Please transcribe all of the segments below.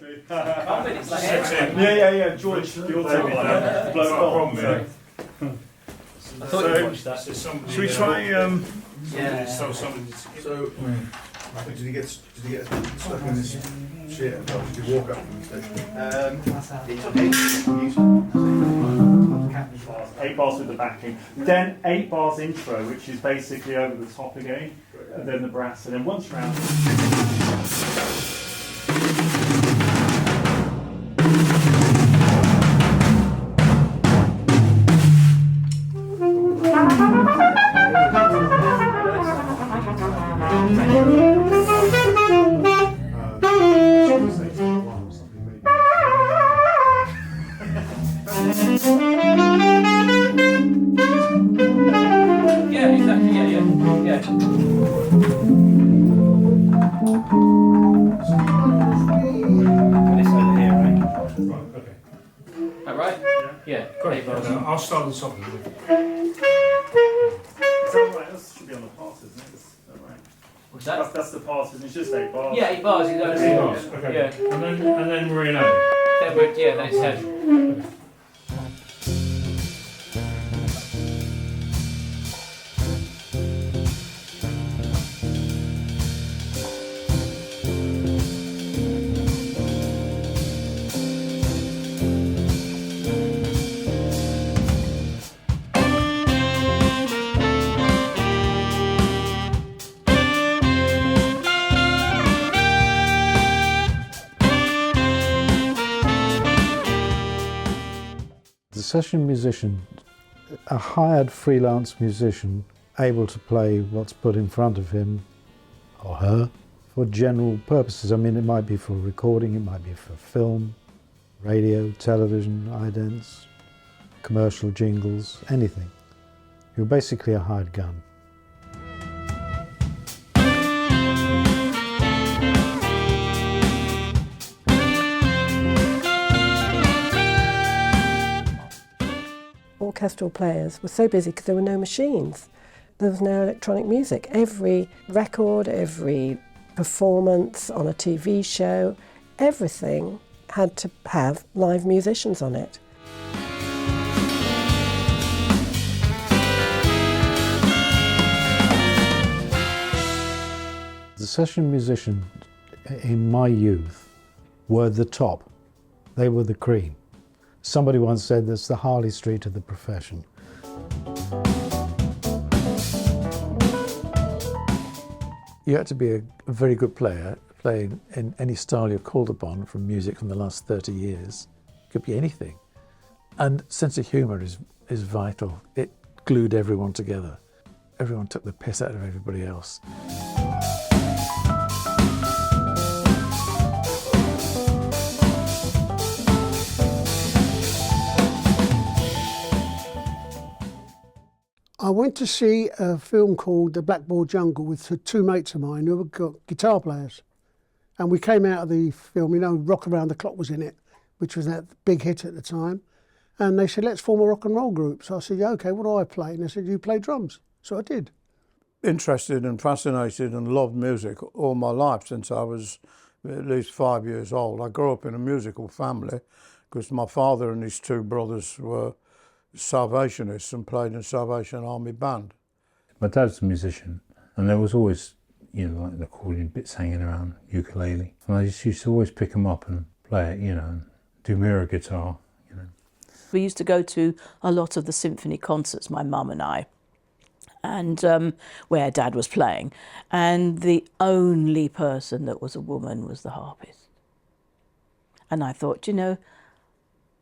exactly. It's like Yeah. George, you're taking that. Blow problem, so. I thought you watched that. Should we try? Yeah. So, did he get stuck in this shit? Or did he walk up from the station? 8 bars with the backing. Then 8 bars intro, which is basically over the top again. And then the brass. And then once round. Yeah, exactly. Yeah. This over here, right? Right, okay. That right? Yeah. Great. I'll start on top of it. Is that right? That should be on the part, isn't it? Is that right? What's that? That's the part, isn't it? It's just 8 bars. Yeah, 8 bars. Exactly. 8 bars, okay. Yeah. And then we're in A. Then it's heavy. The session musician, a hired freelance musician, able to play what's put in front of him or her for general purposes. I mean, it might be for recording, it might be for film, radio, television, idents, commercial jingles, anything. You're basically a hired gun. Orchestral players were so busy because there were no machines. There was no electronic music. Every record, every performance on a TV show, everything had to have live musicians on it. The session musicians in my youth were the top. They were the cream. Somebody once said that's the Harley Street of the profession. You had to be a very good player, playing in any style you're called upon from music from the last 30 years. It could be anything. And sense of humour is vital. It glued everyone together. Everyone took the piss out of everybody else. I went to see a film called The Blackboard Jungle with 2 mates of mine who were guitar players. And we came out of the film, Rock Around the Clock was in it, which was that big hit at the time. And they said, let's form a rock and roll group. So I said, yeah, okay, what do I play? And they said, you play drums. So I did. Interested and fascinated and loved music all my life since I was at least 5 years old. I grew up in a musical family because my father and his 2 brothers were Salvationists and played in Salvation Army Band. My dad's a musician, and there was always, like the accordion bits hanging around, ukulele. And I just used to always pick them up and play it, and do mirror guitar, We used to go to a lot of the symphony concerts, my mum and I, and where Dad was playing. And the only person that was a woman was the harpist. And I thought,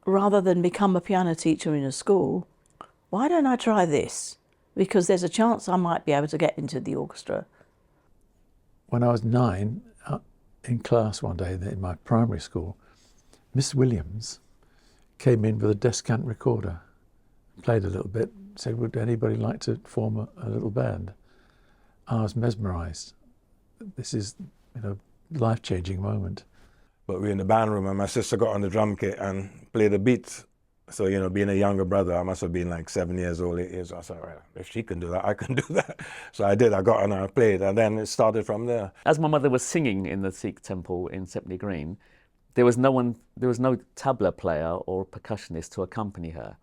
rather than become a piano teacher in a school, why don't I try this? Because there's a chance I might be able to get into the orchestra. When I was 9, in class one day in my primary school, Miss Williams came in with a descant recorder, played a little bit, said, would anybody like to form a little band? I was mesmerised. This is, life-changing moment. But we were in the band room and my sister got on the drum kit and played the beats. So, being a younger brother, I must have been like 7 years old, 8 years old. I said, well, if she can do that, I can do that. So I did, I got on and I played, and then it started from there. As my mother was singing in the Sikh temple in Stepney Green, there was no tabla player or percussionist to accompany her.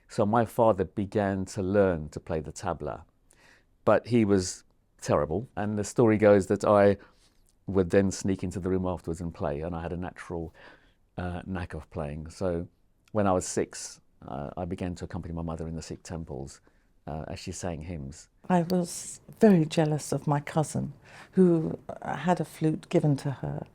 So my father began to learn to play the tabla, but he was terrible. And the story goes that I would then sneak into the room afterwards and play, and I had a natural knack of playing. So when I was 6, I began to accompany my mother in the Sikh temples as she sang hymns. I was very jealous of my cousin who had a flute given to her,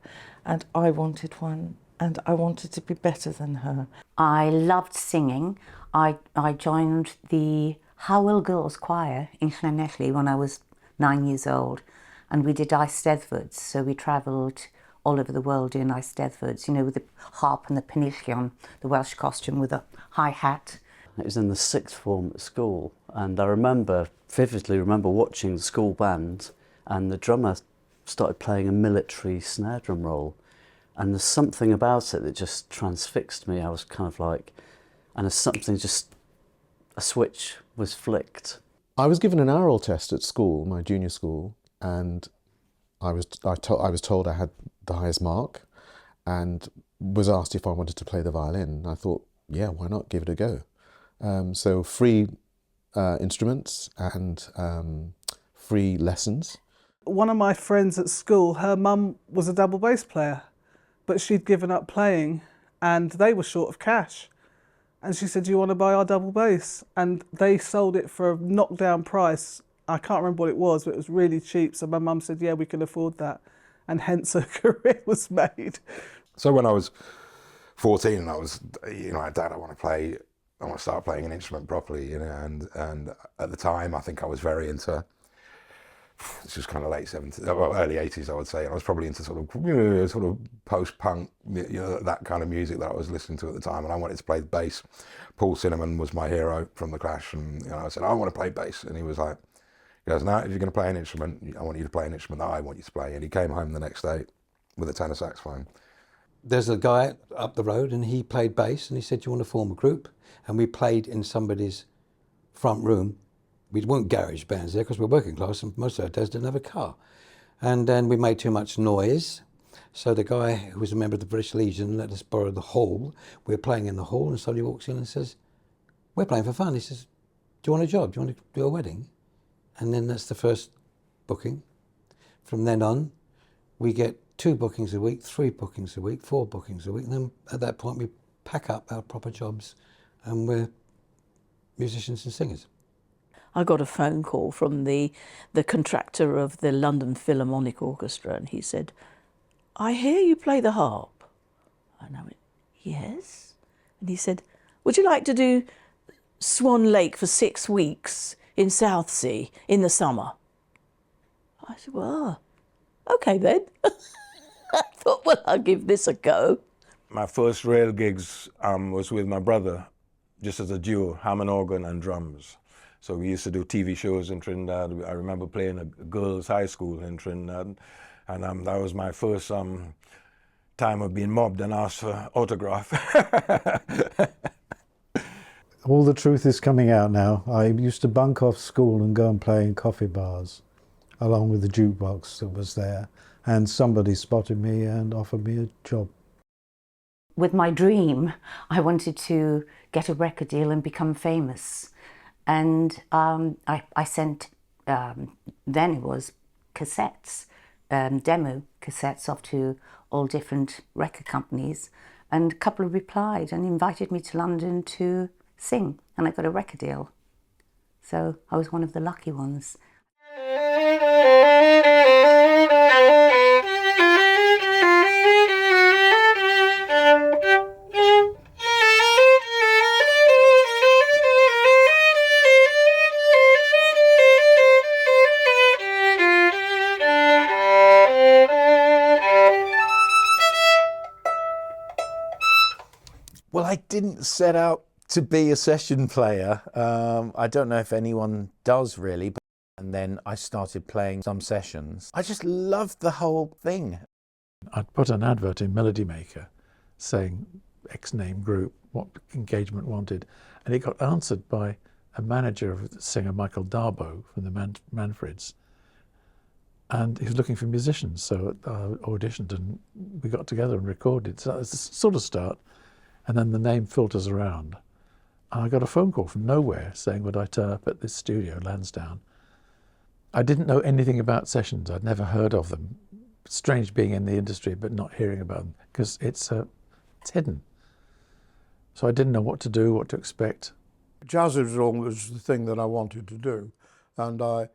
and I wanted one, and I wanted to be better than her. I loved singing. I joined the Howell Girls Choir in Llanelli when I was 9 years old, and we did Eisteddfods, so we travelled all over the world doing Eisteddfods, you know, with the harp and the pennillion, the Welsh costume with a high hat. It was in the 6th form at school, and I vividly remember watching the school band, and the drummer started playing a military snare drum roll, and there's something about it that just transfixed me. I was kind of like, and there's something, just a switch was flicked. I was given an oral test at school, my junior school, and I was told I had the highest mark, and was asked if I wanted to play the violin. I thought, yeah, why not, give it a go. So free instruments and free lessons. One of my friends at school, her mum was a double bass player, but she'd given up playing and they were short of cash. And she said, do you want to buy our double bass? And they sold it for a knockdown price. I can't remember what it was, but it was really cheap. So my mum said, yeah, we can afford that. And hence her career was made. So when I was 14 and I was, Dad, I want to start playing an instrument properly, and at the time I think I was very into, this was kind of late 70s, well, early 80s I would say, and I was probably into sort of post-punk, that kind of music that I was listening to at the time, and I wanted to play the bass. Paul Cinnamon was my hero from The Clash, and I said, I want to play bass, and he was like, he goes, no, if you're going to play an instrument, I want you to play an instrument that I want you to play, and he came home the next day with a tenor saxophone. There's a guy up the road and he played bass, and he said, do you want to form a group? And we played in somebody's front room. We weren't garage bands there because we're working class and most of our dads didn't have a car. And then we made too much noise. So the guy who was a member of the British Legion let us borrow the hall. We were playing in the hall and somebody walks in and says, we're playing for fun. He says, do you want a job? Do you want to do a wedding? And then that's the first booking. From then on, we get 2 bookings a week, 3 bookings a week, 4 bookings a week. And then at that point, we pack up our proper jobs and we're musicians and singers. I got a phone call from the contractor of the London Philharmonic Orchestra, and he said, I hear you play the harp. And I went, yes. And he said, would you like to do Swan Lake for 6 weeks in Southsea in the summer? I said, well, okay then. I thought, well, I'll give this a go. My first real gigs was with my brother, just as a duo, Hammond organ and drums. So we used to do TV shows in Trinidad. I remember playing a girls' high school in Trinidad, and that was my first time of being mobbed and asked for autograph. All the truth is coming out now. I used to bunk off school and go and play in coffee bars, along with the jukebox that was there, and somebody spotted me and offered me a job. With my dream, I wanted to get a record deal and become famous. And I sent, then it was cassettes, demo cassettes off to all different record companies, and a couple replied and invited me to London to sing, and I got a record deal. So I was one of the lucky ones. Well, I didn't set out to be a session player. I don't know if anyone does really, and then I started playing some sessions. I just loved the whole thing. I'd put an advert in Melody Maker saying X name group, what engagement wanted, and it got answered by a manager of the singer Michael Darboe from the Manfreds. and he was looking for musicians, so I auditioned and we got together and recorded. So it's a sort of start, and then the name filters around. And I got a phone call from nowhere saying, would I turn up at this studio, Lansdowne? I didn't know anything about sessions. I'd never heard of them. Strange being in the industry but not hearing about them, because it's hidden. So I didn't know what to do, what to expect. Jazz was always the thing that I wanted to do, and I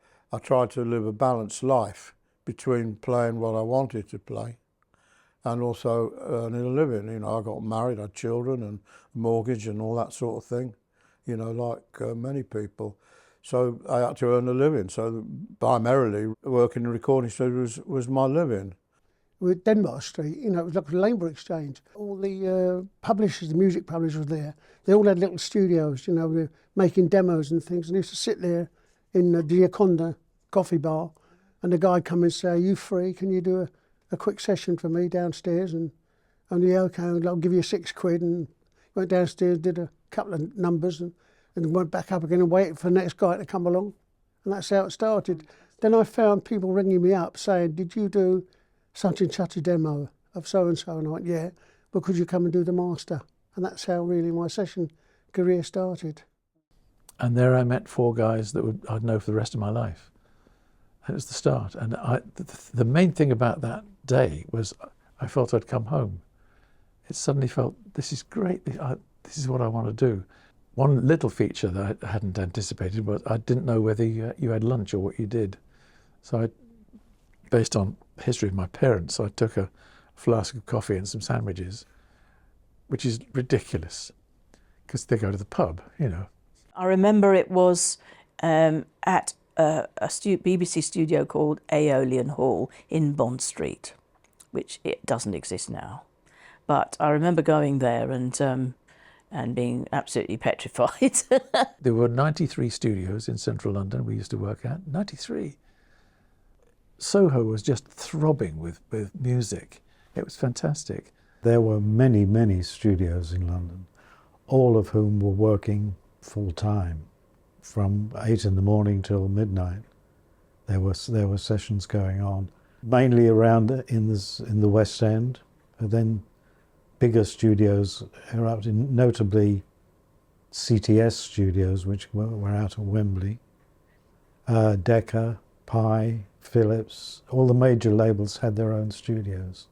tried to live a balanced life between playing what I wanted to play and also earning a living. You know, I got married, had children and a mortgage and all that sort of thing, you know, like many people. So I had to earn a living. So primarily working in recording studios was my living. With Denmark Street, you know, it was like a labour exchange. All the publishers, the music publishers were there. They all had little studios, you know, they were making demos and things. And I used to sit there in the Gioconda coffee bar, and the guy come and say, are you free? Can you do a quick session for me downstairs? And yeah, okay, I'll give you £6. And went downstairs, did a couple of numbers, and went back up again and waited for the next guy to come along. And that's how it started. Then I found people ringing me up saying, did you do such and such a demo of so-and-so? And I went, yeah, but could you come and do the master? And that's how really my session career started. And there I met 4 guys that I'd know for the rest of my life. And it was the start. And the main thing about that day was I felt I'd come home. It suddenly felt, this is great, this is what I want to do. One little feature that I hadn't anticipated was I didn't know whether you had lunch or what you did. So based on the history of my parents, I took a flask of coffee and some sandwiches, which is ridiculous, because they go to the pub, you know. I remember it was at a BBC studio called Aeolian Hall in Bond Street, which it doesn't exist now. But I remember going there and being absolutely petrified. There were 93 studios in central London we used to work at, 93. Soho was just throbbing with music. It was fantastic. There were many, many studios in London, all of whom were working full time, from 8 in the morning till midnight. There were sessions going on, mainly around in the West End, and then bigger studios erupted, notably CTS studios, which were out at Wembley, Decca, Pi, Philips, all the major labels had their own studios.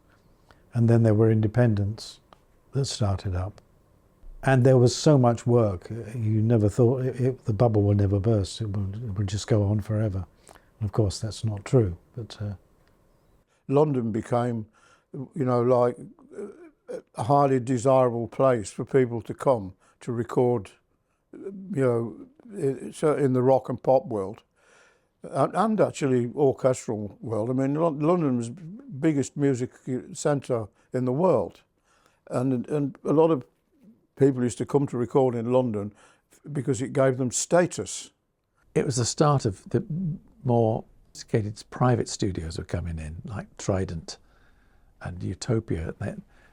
And then there were independents that started up. And there was so much work, you never thought the bubble would never burst, it would just go on forever. And of course, that's not true. But London became, you know, like a highly desirable place for people to come to record, you know, in the rock and pop world. And actually orchestral world. I mean, London was the biggest music centre in the world. And a lot of people used to come to record in London because it gave them status. It was the start of the more sophisticated private studios were coming in, like Trident and Utopia.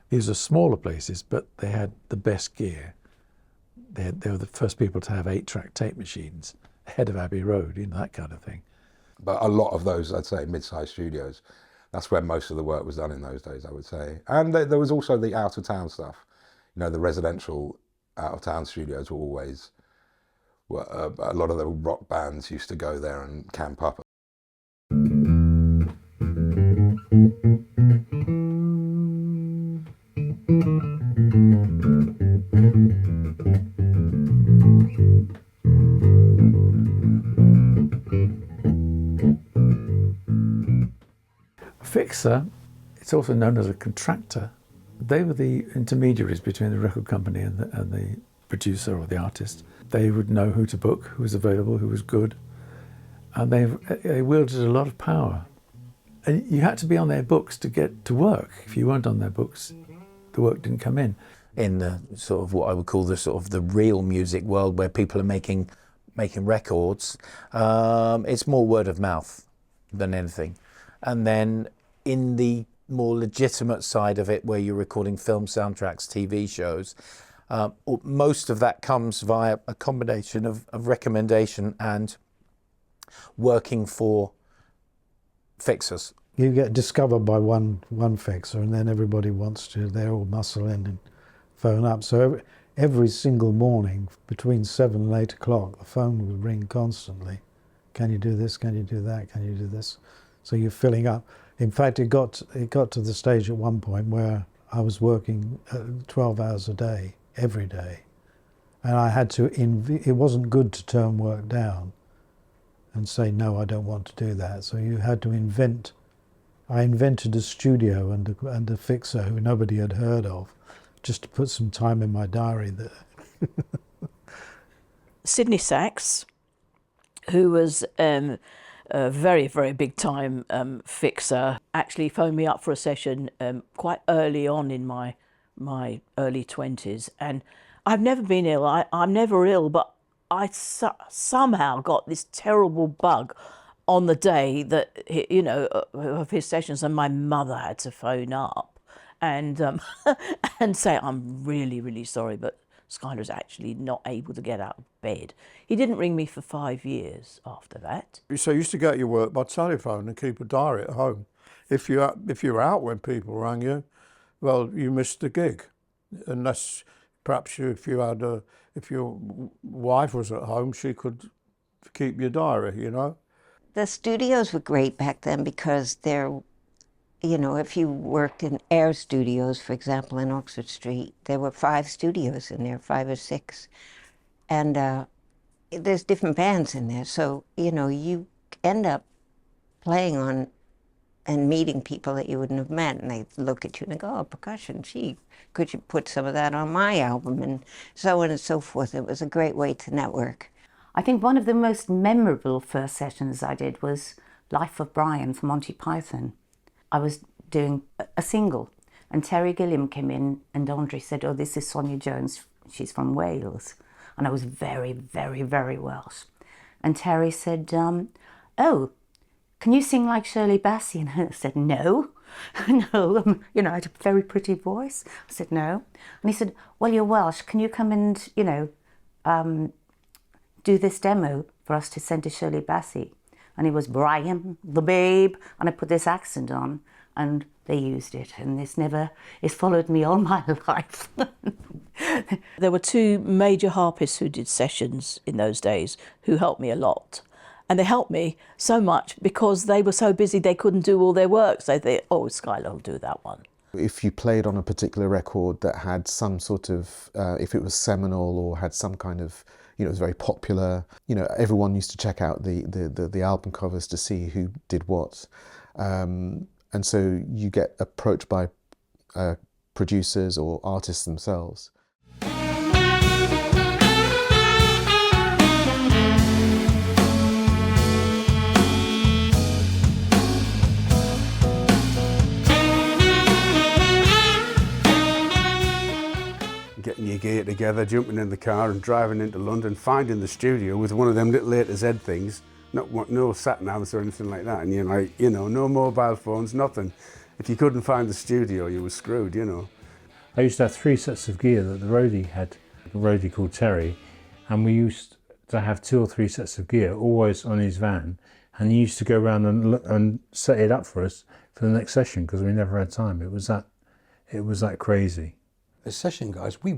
These are smaller places, but they had the best gear. They were the first people to have 8-track tape machines, ahead of Abbey Road, you know, that kind of thing. But a lot of those, I'd say, mid-sized studios, that's where most of the work was done in those days, I would say. And there was also the out-of-town stuff. You know, the residential out-of-town studios were always, a lot of the rock bands used to go there and camp up. Fixer, it's also known as a contractor. They were the intermediaries between the record company and the producer or the artist. They would know who to book, who was available, who was good, and they wielded a lot of power. And you had to be on their books to get to work. If you weren't on their books, the work didn't come in. In the sort of what I would call the sort of the real music world, where people are making records, it's more word of mouth than anything. And then in the more legitimate side of it, where you're recording film soundtracks, TV shows, most of that comes via a combination of recommendation and working for fixers. You get discovered by one fixer, and then everybody wants to. They're all muscle in and phone up. So every single morning between 7 and 8 o'clock, the phone would ring constantly. Can you do this? Can you do that? Can you do this? So you're filling up. In fact, it got to the stage at one point where I was working 12 hours a day, every day. And I had to, it wasn't good to turn work down and say, no, I don't want to do that. So you had to invent. I invented a studio and a fixer who nobody had heard of, just to put some time in my diary there. Sydney Sachs, who was a very, very big time fixer, actually phoned me up for a session quite early on in my early 20s. And I've never been ill. I'm never ill, but I somehow got this terrible bug on the day that, you know, of his sessions, and my mother had to phone up and and say, I'm really, really sorry, but Skylar's actually not able to get out of bed. He didn't ring me for 5 years after that. So you used to get your work by telephone and keep a diary at home. If you were out when people rang you, well, you missed the gig, unless perhaps if your wife was at home, she could keep your diary, you know. The studios were great back then because they're, you know, if you worked in Air Studios, for example, in Oxford Street, there were 5 studios in there, 5 or 6. And there's different bands in there. So, you know, you end up playing on and meeting people that you wouldn't have met. And they look at you and they go, oh, percussion, gee, could you put some of that on my album? And so on and so forth. It was a great way to network. I think one of the most memorable first sessions I did was Life of Brian for Monty Python. I was doing a single, and Terry Gilliam came in, and Andre said, oh, this is Sonia Jones, she's from Wales. And I was very, very, very Welsh. And Terry said, oh, can you sing like Shirley Bassey? And I said, no, no, you know, I had a very pretty voice. I said, no. And he said, well, you're Welsh, can you come and, you know, do this demo for us to send to Shirley Bassey? And it was Brian, the babe, and I put this accent on, and they used it, and it's followed me all my life. There were 2 major harpists who did sessions in those days who helped me a lot. And they helped me so much because they were so busy they couldn't do all their work. So they, oh, Skylar will do that one. If you played on a particular record that had some sort of, if it was seminal or had some kind of, you know, it was very popular, you know, everyone used to check out the album covers to see who did what. And so you get approached by producers or artists themselves. Getting your gear together, jumping in the car and driving into London, finding the studio with one of them little A to Z things, no sat navs or anything like that, and you're like, you know, no mobile phones, nothing. If you couldn't find the studio, you were screwed, you know. I used to have 3 sets of gear that the roadie had, a roadie called Terry, and we used to have 2 or 3 sets of gear always on his van, and he used to go around and set it up for us for the next session because we never had time. It was that crazy. As session guys, we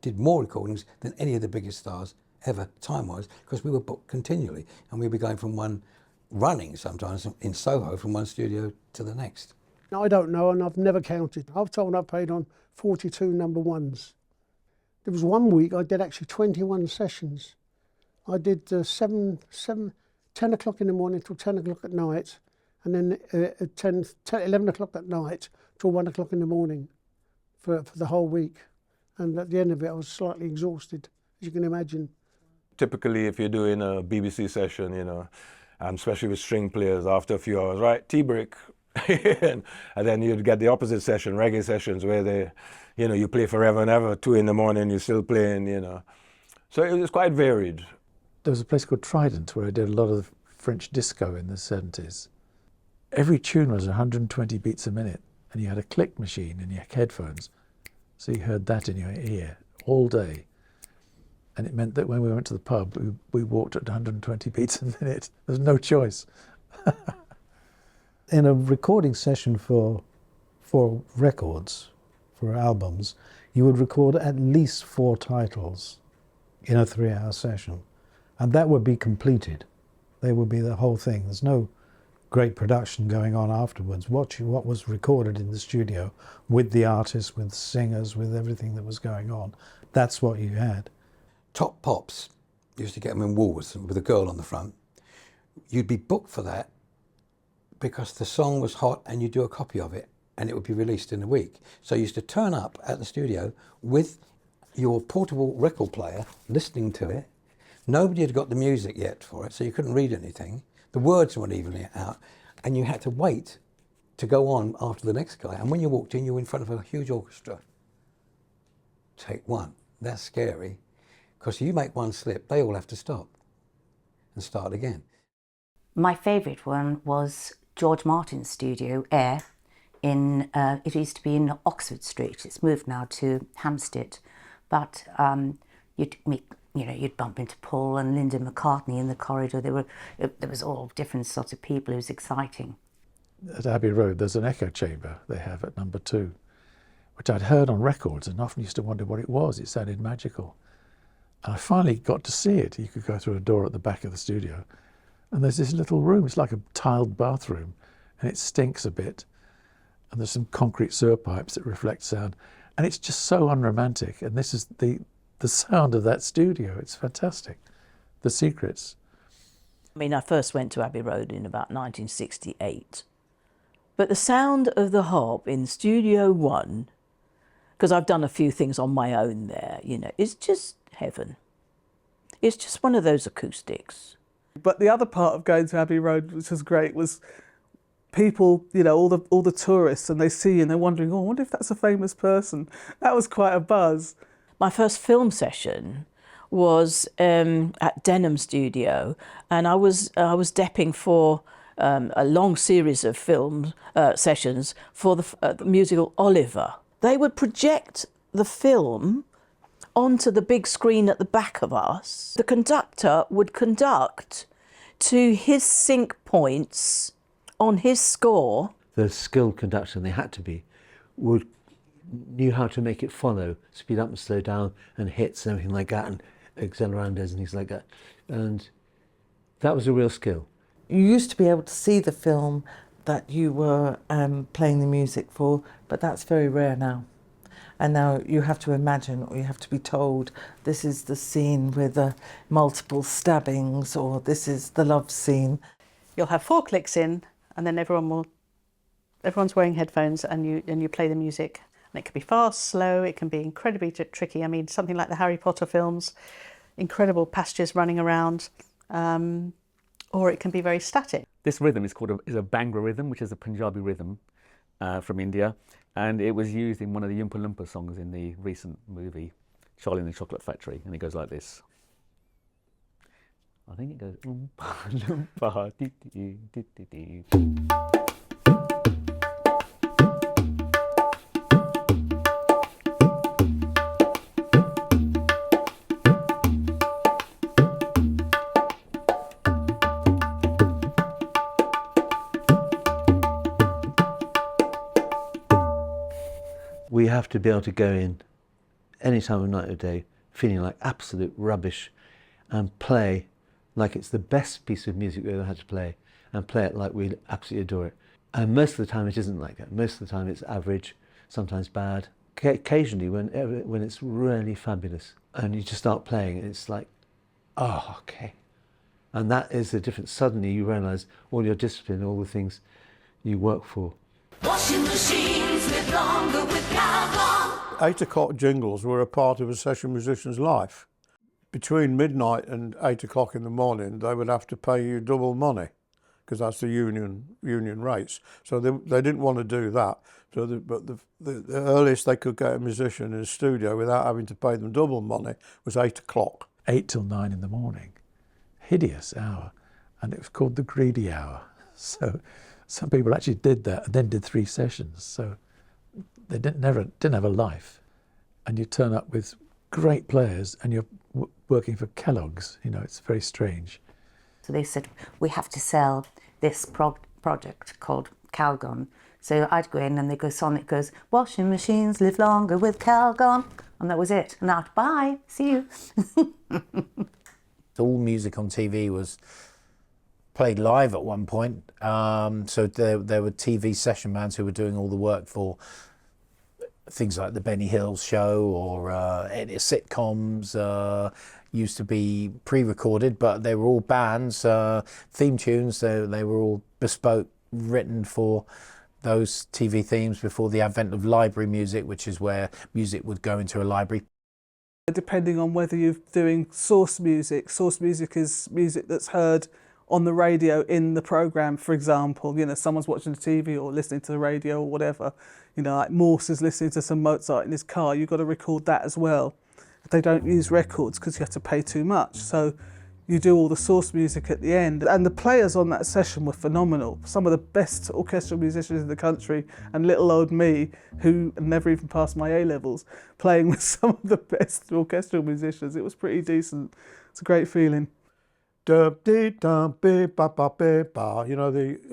did more recordings than any of the biggest stars ever, time-wise, because we were booked continually, and we'd be going from one, running sometimes in Soho, from one studio to the next. I don't know, and I've never counted. I've told I played on 42 number 1s. There was one week I did actually 21 sessions. I did 10 o'clock in the morning till 10 o'clock at night, and then 11 o'clock at night till 1 o'clock in the morning. For the whole week, and at the end of it I was slightly exhausted, as you can imagine. Typically if you're doing a BBC session, you know, and especially with string players, after a few hours, right, tea break, and then you'd get the opposite session, reggae sessions, where they, you know, you play forever and ever, 2 in the morning you're still playing, you know. So it was quite varied. There was a place called Trident where I did a lot of French disco in the 70s. Every tune was 120 beats a minute, and you had a click machine in your headphones. So you heard that in your ear all day. And it meant that when we went to the pub, we walked at 120 beats a minute. There was no choice. In a recording session for records, for albums, you would record at least 4 titles in a 3-hour session, and that would be completed. They would be the whole thing. There's no great production going on afterwards. What was recorded in the studio with the artists, with singers, with everything that was going on, that's what you had. Top pops, used to get them in Woolworths with a girl on the front. You'd be booked for that because the song was hot and you'd do a copy of it and it would be released in a week. So you used to turn up at the studio with your portable record player, listening to it. Nobody had got the music yet for it, so you couldn't read anything. The words weren't even out, and you had to wait to go on after the next guy. And when you walked in, you were in front of a huge orchestra. Take one. That's scary, because you make one slip, they all have to stop and start again. My favourite one was George Martin's studio, Air, in, it used to be in Oxford Street. It's moved now to Hampstead. But you'd bump into Paul and Linda McCartney in the corridor. There was all different sorts of people. It was exciting. At Abbey Road, there's an echo chamber they have at number 2, which I'd heard on records and often used to wonder what it was. It sounded magical. And I finally got to see it. You could go through a door at the back of the studio, and there's this little room. It's like a tiled bathroom, and it stinks a bit. And there's some concrete sewer pipes that reflect sound. And it's just so unromantic. And this is the sound of that studio. It's fantastic. The secrets. I mean, I first went to Abbey Road in about 1968. But the sound of the hop in Studio 1, because I've done a few things on my own there, is just heaven. It's just one of those acoustics. But the other part of going to Abbey Road, which was great, was people, all the tourists, and they see you and they're wondering, oh, I wonder if that's a famous person. That was quite a buzz. My first film session was at Denham Studio, and I was depping for a long series of film sessions for the musical Oliver. They would project the film onto the big screen at the back of us. The conductor would conduct to his sync points on his score. The skilled conductor, and they had to be, knew how to make it follow, speed up and slow down, and hits and everything like that, and accelerandos and things like that. And that was a real skill. You used to be able to see the film that you were playing the music for, but that's very rare now. And now you have to imagine, or you have to be told, this is the scene with the multiple stabbings, or this is the love scene. You'll have 4 clicks in, and then everyone's wearing headphones, and you play the music. And it can be fast, slow, it can be incredibly tricky. I mean, something like the Harry Potter films, incredible passages running around, or it can be very static. This rhythm is called a Bhangra rhythm, which is a Punjabi rhythm from India, and it was used in one of the Oompa Loompa songs in the recent movie, Charlie and the Chocolate Factory, and it goes like this. I think it goes Oompa Loompa dee dee dee dee dee. We have to be able to go in any time of night or day feeling like absolute rubbish and play like it's the best piece of music we ever had to play, and play it like we absolutely adore it. And most of the time it isn't like that. Most of the time it's average, sometimes bad. Occasionally when it's really fabulous and you just start playing, it's like, oh, okay. And that is the difference. Suddenly you realise all your discipline, all the things you work for. Washing machines live longer with cowgum. 8 o'clock jingles were a part of a session musician's life. Between midnight and 8 o'clock in the morning, they would have to pay you double money, because that's the union rates. So they didn't want to do that. So but the earliest they could get a musician in a studio without having to pay them double money was 8 o'clock. 8 till 9 in the morning. Hideous hour. And it was called the greedy hour. So some people actually did that and then did 3 sessions. So they didn't have a life. And you turn up with great players and you're working for Kellogg's. It's very strange. So they said, we have to sell this project called Calgon. So I'd go in and they'd go, Sonic goes, washing machines live longer with Calgon. And that was it. And I'd, bye, see you. All music on TV was played live at one point. So there were TV session bands who were doing all the work for things like the Benny Hill Show or any sitcoms. Used to be pre-recorded, but they were all bands, theme tunes. They were all bespoke, written for those TV themes before the advent of library music, which is where music would go into a library. Depending on whether you're doing source music is music that's heard on the radio in the programme, for example. You know, someone's watching the TV or listening to the radio or whatever. You know, like Morse is listening to some Mozart in his car, you've got to record that as well. They don't use records because you have to pay too much. So you do all the source music at the end. And the players on that session were phenomenal. Some of the best orchestral musicians in the country, and little old me, who never even passed my A-levels, playing with some of the best orchestral musicians. It was pretty decent. It's a great feeling. You know, the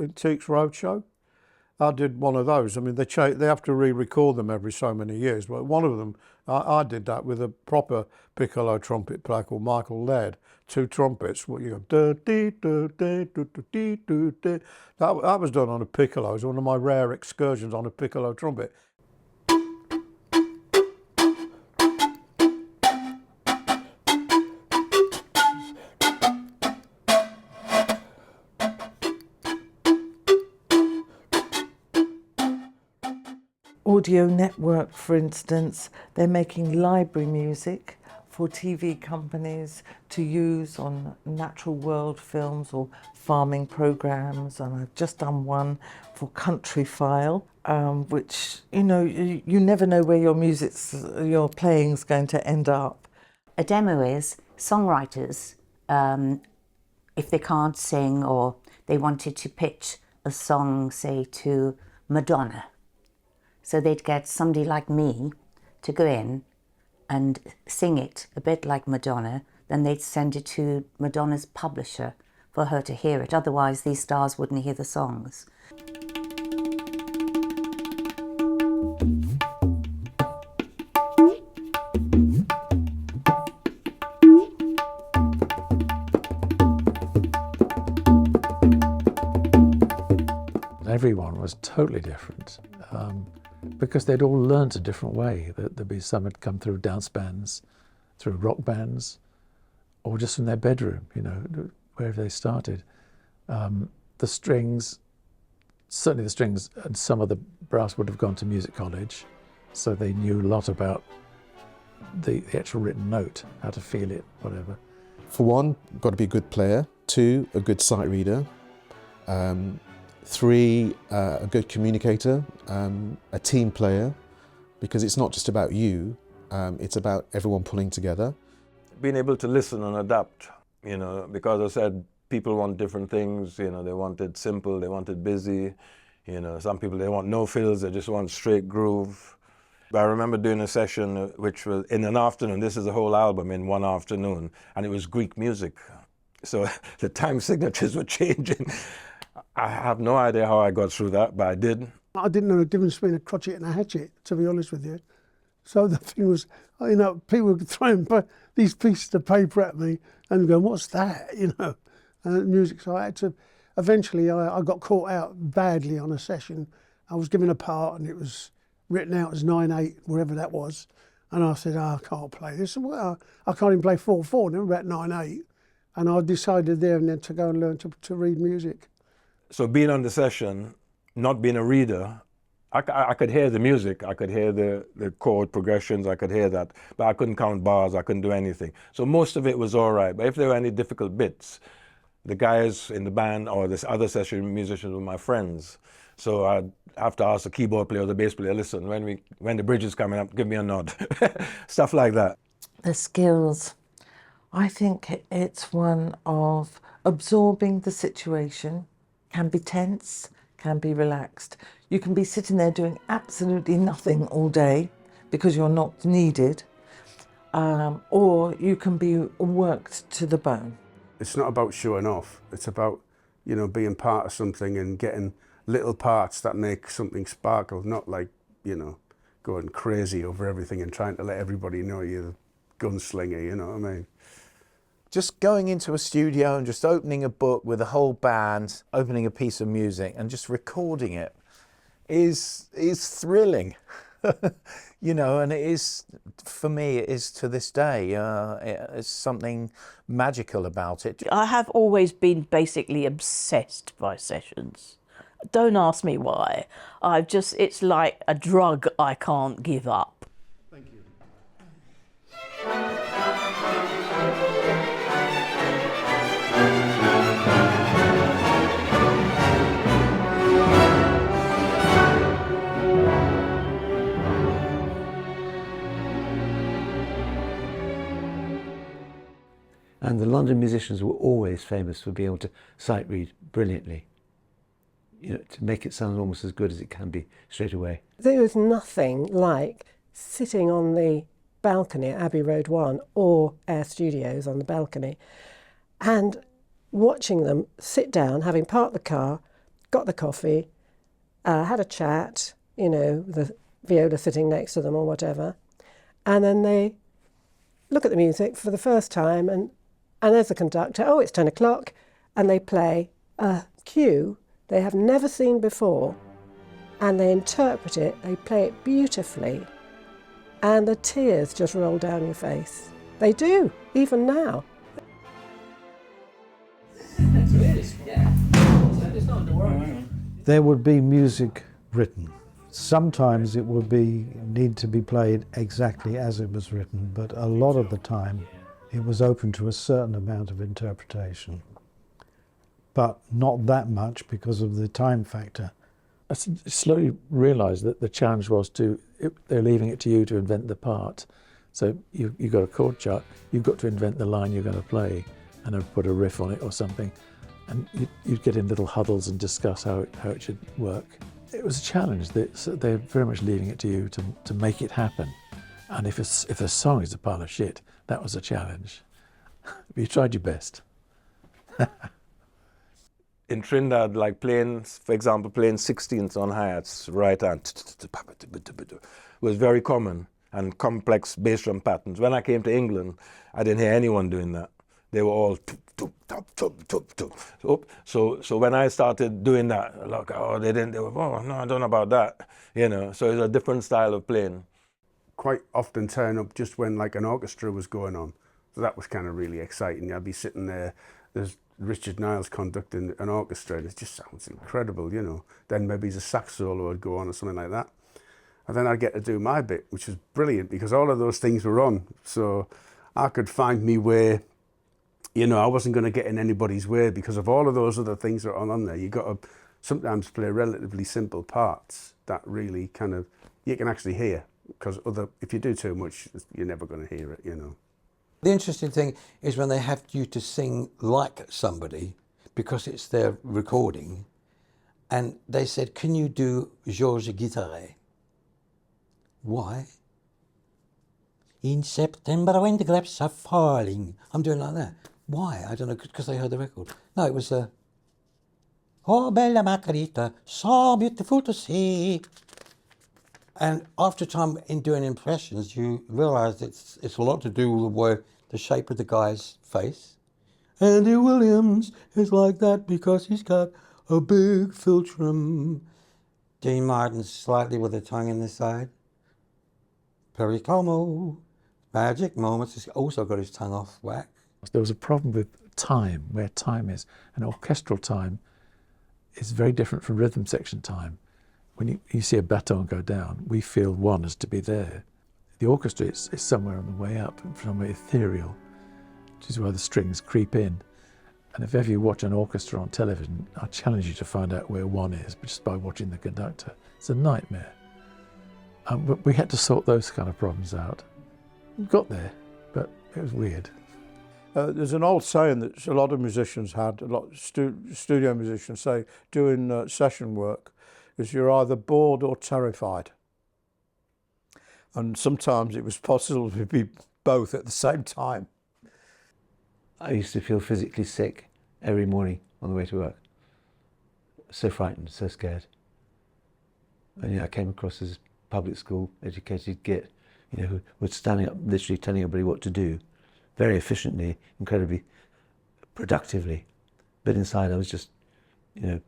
Antiques Roadshow? I did one of those. I mean, they have to re-record them every so many years, but one of them, I did that with a proper piccolo trumpet player called Michael Laird. 2 trumpets, what you go, that was done on a piccolo. It was one of my rare excursions on a piccolo trumpet. Audio Network, for instance, they're making library music for TV companies to use on natural world films or farming programs, and I've just done one for Country File, which, you know, you never know where your playing's going to end up. A demo is songwriters, if they can't sing or they wanted to pitch a song, say, to Madonna. So they'd get somebody like me to go in and sing it a bit like Madonna, then they'd send it to Madonna's publisher for her to hear it. Otherwise, these stars wouldn't hear the songs. Everyone was totally different. Because they'd all learnt a different way. There'd be some had come through dance bands, through rock bands, or just from their bedroom, you know, wherever they started. The strings, certainly the strings, and some of the brass would have gone to music college, so they knew a lot about the actual written note, how to feel it, whatever. For one, got to be a good player. 2, a good sight reader. 3, a good communicator, a team player, because it's not just about you, it's about everyone pulling together. Being able to listen and adapt, you know, because I said people want different things, you know, they want it simple, they want it busy, you know, some people, they want no fills, they just want straight groove. But I remember doing a session which was in an afternoon, this is a whole album in one afternoon, and it was Greek music. So the time signatures were changing. I have no idea how I got through that, but I did. I didn't know the difference between a crotchet and a hatchet, to be honest with you. So the thing was, you know, people were throwing these pieces of paper at me and going, what's that, you know, and music. So I had to, eventually I got caught out badly on a session. I was given a part and it was written out as 9/8, wherever that was. And I said, I can't play this. Well, I can't even play 4/4, never about 9/8. And I decided there and then to go and learn to read music. So being on the session, not being a reader, I could hear the music, I could hear the chord progressions, I could hear that, but I couldn't count bars, I couldn't do anything. So most of it was all right, but if there were any difficult bits, the guys in the band or this other session musicians were my friends. So I'd have to ask the keyboard player or the bass player, listen, when the bridge is coming up, give me a nod. Stuff like that. The skills. I think it's one of absorbing the situation, can be tense, can be relaxed. You can be sitting there doing absolutely nothing all day because you're not needed, or you can be worked to the bone. It's not about showing off, it's about, you know, being part of something and getting little parts that make something sparkle, not like, you know, going crazy over everything and trying to let everybody know you're the gunslinger, you know what I mean? Just going into a studio and just opening a book with a whole band, opening a piece of music and just recording it is thrilling. You know, and it is, for me, it is to this day, it's something magical about it. I have always been basically obsessed by sessions. Don't ask me why. It's like a drug I can't give up. Thank you. And the London musicians were always famous for being able to sight read brilliantly, you know, to make it sound almost as good as it can be straight away. There was nothing like sitting on the balcony at Abbey Road 1 or Air Studios on the balcony and watching them sit down, having parked the car, got the coffee, had a chat, you know, the viola sitting next to them or whatever, and then they look at the music for the first time and there's the conductor, oh, it's 10 o'clock, and they play a cue they have never seen before, and they interpret it, they play it beautifully, and the tears just roll down your face. They do, even now. There would be music written. Sometimes it would need to be played exactly as it was written, but a lot of the time it was open to a certain amount of interpretation. But not that much because of the time factor. I slowly realised that the challenge was they're leaving it to you to invent the part. So you've got a chord chart, you've got to invent the line you're going to play and then put a riff on it or something. And you'd get in little huddles and discuss how it should work. It was a challenge. They're very much leaving it to you to make it happen. And if a song is a pile of shit, that was a challenge. But you tried your best. In Trinidad, like for example, playing 16ths on hi-hats, right hand, was very common, and complex bass drum patterns. When I came to England, I didn't hear anyone doing that. They were all so when I started doing that, like, oh, they were, oh, no, I don't know about that, you know. So it's a different style of playing. Quite often turn up just when like an orchestra was going on. So that was kind of really exciting. I'd be sitting there, there's Richard Niles conducting an orchestra, and it just sounds incredible, you know. Then maybe a sax solo would go on or something like that. And then I'd get to do my bit, which was brilliant because all of those things were on. So I could find me way, you know, I wasn't going to get in anybody's way because of all of those other things that are on there. You've got to sometimes play relatively simple parts that really kind of, you can actually hear. Because if you do too much, you're never going to hear it, you know. The interesting thing is when they have you to sing like somebody, because it's their recording, and they said, can you do Georges Guittare? Why? In September when the grapes are falling. I'm doing like that. Why? I don't know, because they heard the record. No, it was, oh, bella Margarita, so beautiful to see. And after time in doing impressions, you realise it's a lot to do with the shape of the guy's face. Andy Williams is like that because he's got a big philtrum. Dean Martin's slightly with a tongue in the side. Perry Como, Magic Moments, he's also got his tongue off whack. There was a problem with time, where time is. And orchestral time is very different from rhythm section time. When you see a baton go down, we feel one as to be there. The orchestra is somewhere on the way up, somewhere ethereal, which is why the strings creep in. And if ever you watch an orchestra on television, I challenge you to find out where one is just by watching the conductor. It's a nightmare. But we had to sort those kind of problems out. We got there, but it was weird. There's an old saying that a lot of musicians had, a lot of studio musicians say, doing session work, is you're either bored or terrified. And sometimes it was possible to be both at the same time. I used to feel physically sick every morning on the way to work. so frightened, so scared. And I came across as public school educated git, who was standing up, literally telling everybody what to do, very efficiently, incredibly productively. But inside I was just, There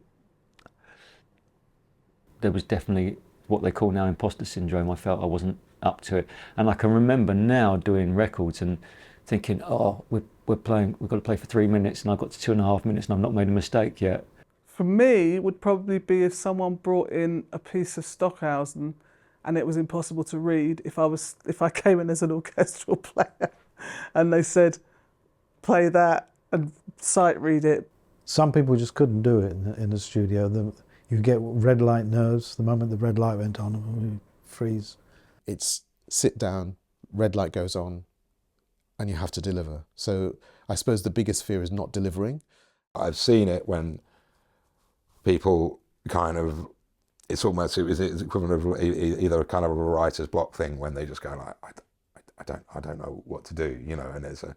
was definitely what they call now imposter syndrome. I felt I wasn't up to it. And I can remember now doing records and thinking, oh, we've got to play for 3 minutes and I've got to 2.5 minutes and I've not made a mistake yet. For me, it would probably be if someone brought in a piece of Stockhausen and it was impossible to read. If I came in as an orchestral player and they said, play that and sight read it. Some people just couldn't do it in the studio. You get red light nerves. The moment the red light went on, you freeze. It's sit down, red light goes on, and you have to deliver. So I suppose the biggest fear is not delivering. I've seen it when people kind of, it's equivalent of either kind of a writer's block thing when they just go like, I don't know what to do, and there's a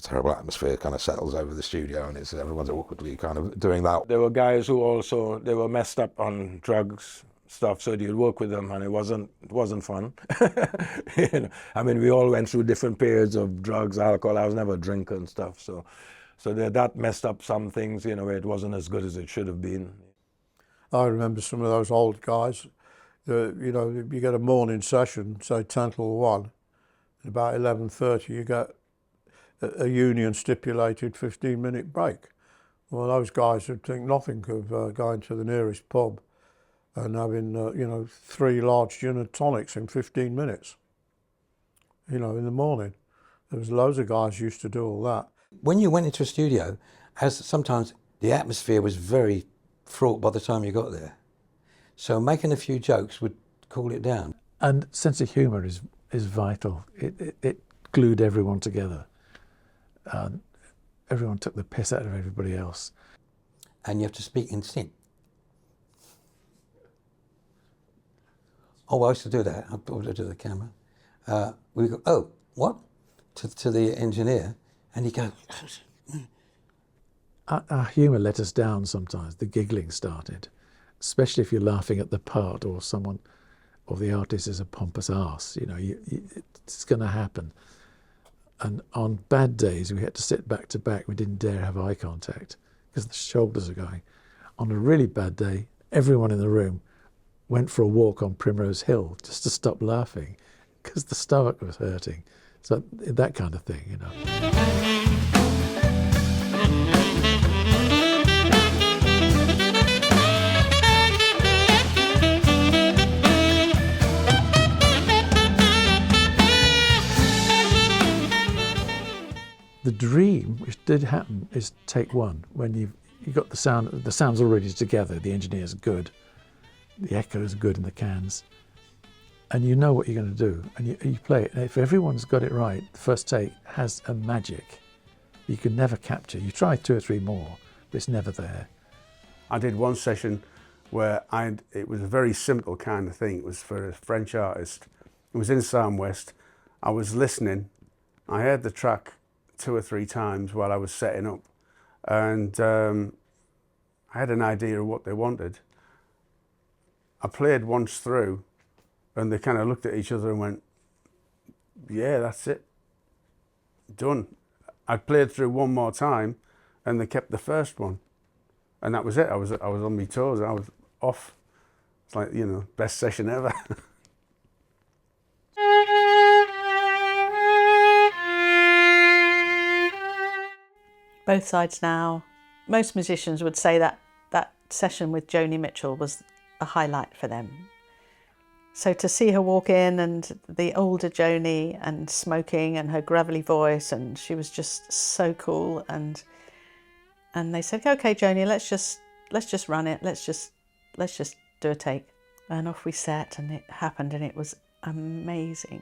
terrible atmosphere kind of settles over the studio and everyone's awkwardly kind of doing that. There were guys who also, they were messed up on drugs, stuff, so you'd work with them and it wasn't fun. I mean, we all went through different periods of drugs, alcohol. I was never a drinker and stuff, so that messed up some things, where it wasn't as good as it should have been. I remember some of those old guys, you get a morning session, say 10 till 1, at about 11:30 you get a union stipulated 15-minute break. Well, those guys would think nothing of going to the nearest pub and having 3 large gin and tonics in 15 minutes, in the morning. There was loads of guys used to do all that. When you went into a studio, as sometimes the atmosphere was very fraught by the time you got there. So making a few jokes would cool it down. And sense of humour is vital. It glued everyone together. Everyone took the piss out of everybody else. And you have to speak in sync. Oh, I used to do that. I brought it to the camera. We go, oh, what? To the engineer, and he goes. Our humour let us down sometimes. The giggling started, especially if you're laughing at the part or someone, or the artist is a pompous arse. It's going to happen. And on bad days, we had to sit back to back. We didn't dare have eye contact because the shoulders are going. On a really bad day, everyone in the room went for a walk on Primrose Hill just to stop laughing because the stomach was hurting. So that kind of thing, The dream, which did happen, is take one. When you got the sound's already together, the engineer's good, the echo's good in the cans, and you know what you're going to do, and you play it. And if everyone's got it right, the first take has a magic you can never capture. You try 2 or 3 more, but it's never there. I did one session where it was a very simple kind of thing. It was for a French artist. It was in Sam West. I was listening. I heard the track 2 or 3 times while I was setting up, and I had an idea of what they wanted. I played once through and they kind of looked at each other and went, yeah, that's it, done. I played through one more time and they kept the first one, and that was it. I was on my toes, I was off. It's like, best session ever. Both sides now. Most musicians would say that session with Joni Mitchell was a highlight for them. So to see her walk in and the older Joni and smoking and her gravelly voice, and she was just so cool, and they said, okay, Joni, let's just run it. Let's just do a take. And off we set, and it happened, and it was amazing.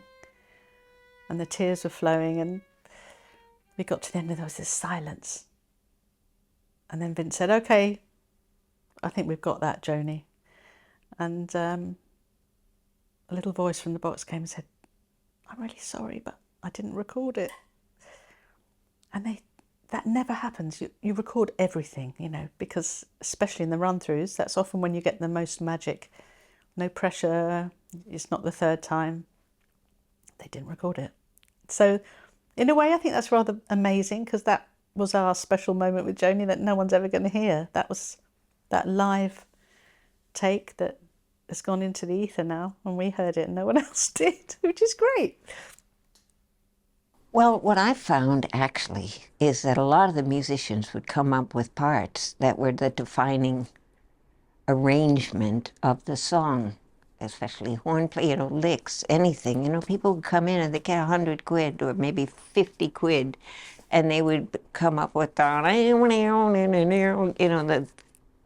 And the tears were flowing, and we got to the end and there was this silence. And then Vince said, okay, I think we've got that, Joni. And a little voice from the box came and said, I'm really sorry, but I didn't record it. And that never happens. You record everything, you know, because especially in the run-throughs, that's often when you get the most magic. No pressure, it's not the third time. They didn't record it. So in a way, I think that's rather amazing, because that was our special moment with Joni that no one's ever going to hear. That was that live take that has gone into the ether now, and we heard it and no one else did, which is great. Well, what I found actually is that a lot of the musicians would come up with parts that were the defining arrangement of the song, especially horn play, you know, licks, anything. You know, people would come in and they get 100 quid or maybe 50 quid, and they would come up with the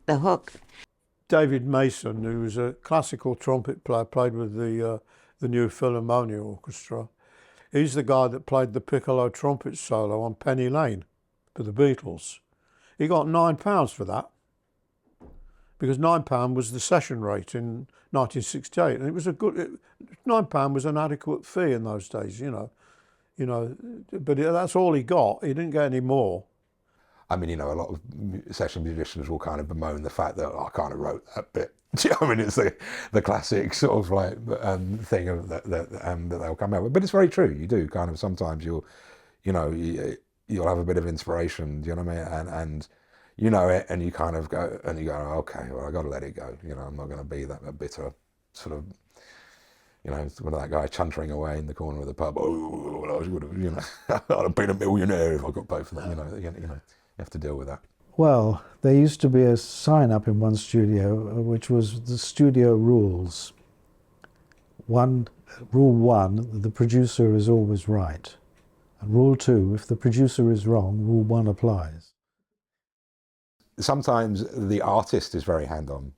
hook. David Mason, who was a classical trumpet player, played with the New Philharmonia Orchestra. He's the guy that played the piccolo trumpet solo on Penny Lane for the Beatles. He got £9 for that, because £9 was the session rate in 1968, and it was a good. £9 was an adequate fee in those days, you know. But that's all he got. He didn't get any more. I mean, you know, a lot of session musicians will kind of bemoan the fact that, oh, I kind of wrote that bit. Do you know what I mean? It's the classic sort of like thing that they'll come out with. But it's very true. You do kind of, sometimes you'll have a bit of inspiration, do you know what I mean? And you know it, and you kind of go, okay, well, I got to let it go. You know, I'm not going to be that bitter sort of, you know, one of that guy chuntering away in the corner of the pub. Oh, I would have, you know, I'd have been a millionaire if I got paid for that. You know, you have to deal with that. Well, there used to be a sign up in one studio, which was the studio rules. Rule 1, the producer is always right. And rule 2, if the producer is wrong, rule 1 applies. Sometimes the artist is very hand-on,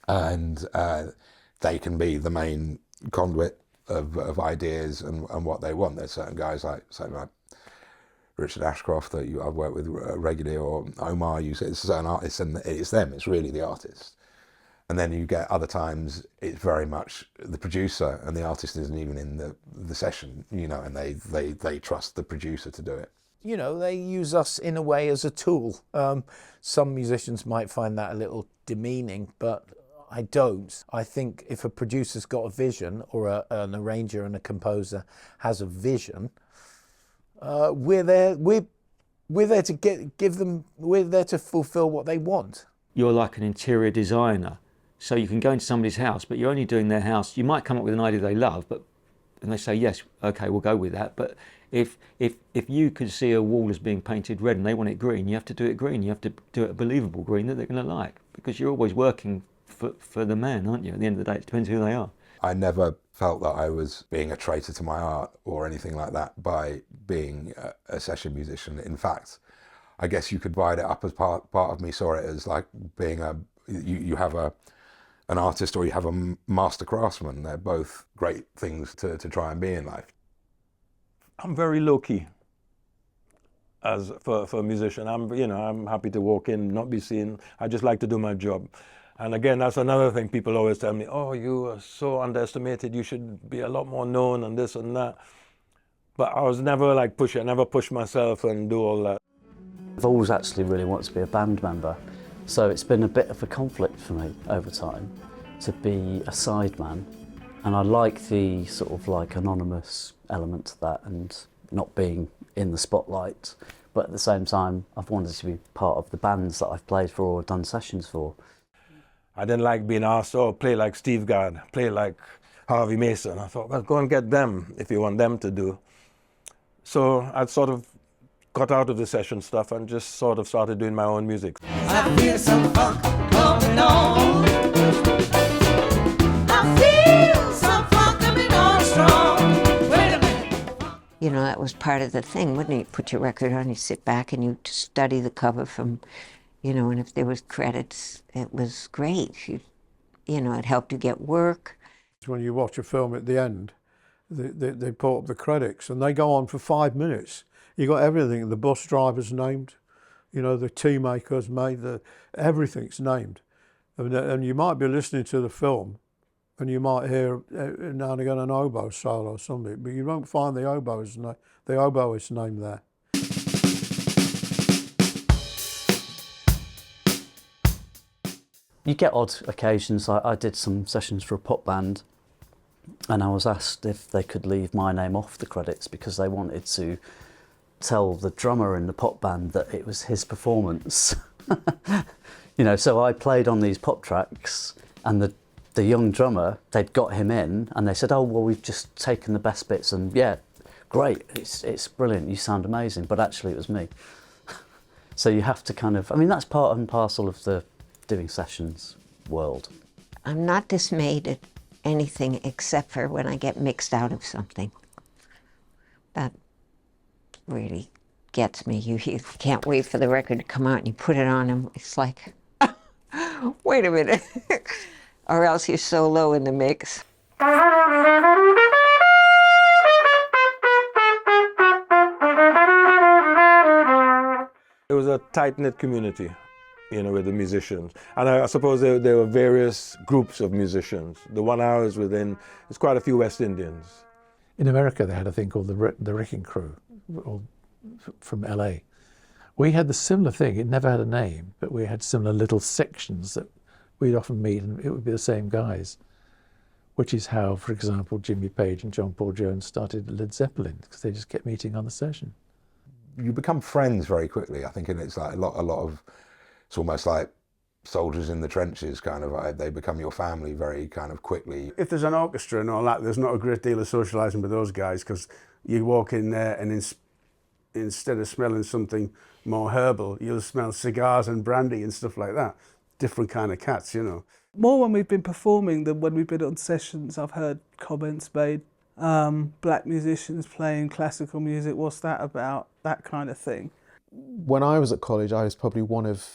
and they can be the main conduit of ideas and what they want. There's certain guys like Richard Ashcroft that I've worked with regularly, or Omar. You say it's a certain artist, and it's them. It's really the artist. And then you get other times it's very much the producer, and the artist isn't even in the session. You know, and they trust the producer to do it. You know, they use us in a way as a tool. Some musicians might find that a little demeaning, but I don't. I think if a producer's got a vision, or an arranger and a composer has a vision, we're there to give them. We're there to fulfill what they want. You're like an interior designer, so you can go into somebody's house, but you're only doing their house. You might come up with an idea they love, and they say yes, okay, we'll go with that. But if you could see a wall as being painted red and they want it green, you have to do it green. You have to do it a believable green that they're going to like, because you're always working for the man, aren't you? At the end of the day, it depends who they are. I never felt that I was being a traitor to my art or anything like that by being a session musician. In fact, I guess you could divide it up as part of me saw it as like being you have an artist or you have a master craftsman. They're both great things to try and be in life. I'm very low-key for a musician. I'm happy to walk in, not be seen. I just like to do my job. And again, that's another thing people always tell me, oh, you are so underestimated, you should be a lot more known and this and that. But I was never like pushy, I never pushed myself and do all that. I've always actually really wanted to be a band member, so it's been a bit of a conflict for me over time to be a sideman. And I like the sort of like anonymous element to that and not being in the spotlight. But at the same time, I've wanted to be part of the bands that I've played for or done sessions for. I didn't like being asked, oh, play like Steve Gadd, play like Harvey Mason. I thought, well, go and get them if you want them to do. So I sort of got out of the session stuff and just sort of started doing my own music. I feel some funk coming on. I feel some funk coming on strong. Wait a minute. You know, that was part of the thing, wouldn't it? You put your record on, you sit back and you study the cover from, you know, and if there was credits, it was great. You know, it helped you get work. When you watch a film at the end, they put up the credits and they go on for 5 minutes. You got everything. The bus driver's named, you know, the tea maker's made, everything's named. And you might be listening to the film and you might hear now and again an oboe solo or something, but you won't find the oboeist name there. You get odd occasions. I did some sessions for a pop band, and I was asked if they could leave my name off the credits because they wanted to tell the drummer in the pop band that it was his performance. You know, so I played on these pop tracks, and the young drummer, they'd got him in, and they said, "Oh, well, we've just taken the best bits, and yeah, great, it's brilliant, you sound amazing," but actually it was me. So you have to kind of, I mean, that's part and parcel of the doing sessions world. I'm not dismayed at anything except for when I get mixed out of something. That really gets me. You can't wait for the record to come out and you put it on and it's like, wait a minute. Or else you're so low in the mix. It was a tight-knit community, you know, with the musicians. And I suppose there were various groups of musicians. The one I was within, there's quite a few West Indians. In America, they had a thing called the Wrecking Crew, from LA. We had the similar thing. It never had a name, but we had similar little sections that we'd often meet, and it would be the same guys, which is how, for example, Jimmy Page and John Paul Jones started Led Zeppelin, because they just kept meeting on the session. You become friends very quickly, I think, and it's like a lot of, it's almost like soldiers in the trenches kind of vibe. They become your family very kind of quickly. If there's an orchestra and all that, there's not a great deal of socialising with those guys, because you walk in there and instead of smelling something more herbal, you'll smell cigars and brandy and stuff like that. Different kind of cats, you know. More when we've been performing than when we've been on sessions. I've heard comments made, black musicians playing classical music, what's that about? That kind of thing. When I was at college, I was probably one of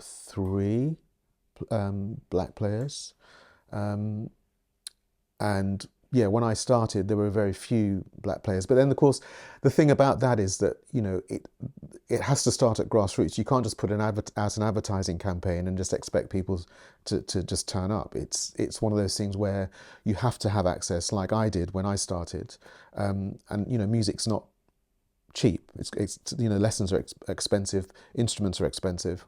3 black players. And yeah, when I started, there were very few black players. But then, of course, the thing about that is that, you know, it has to start at grassroots. You can't just put out an advertising campaign and just expect people to just turn up. It's one of those things where you have to have access, like I did when I started. And, you know, music's not cheap. It's you know, lessons are expensive, instruments are expensive.